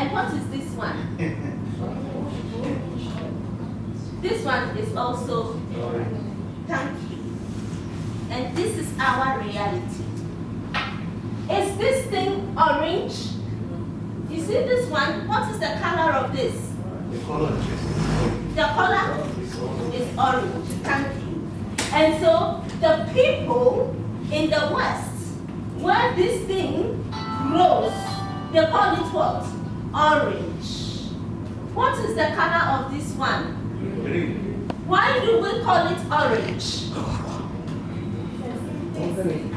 And what is this one? This one is also thank you. And this is our reality. Is this thing orange? You see this one? What is the color of this? The color is orange. Thank you. And so the people in the West, where this thing grows, they call it what? Orange. What is the color of this one? Green. Why do we call it orange? Inherited.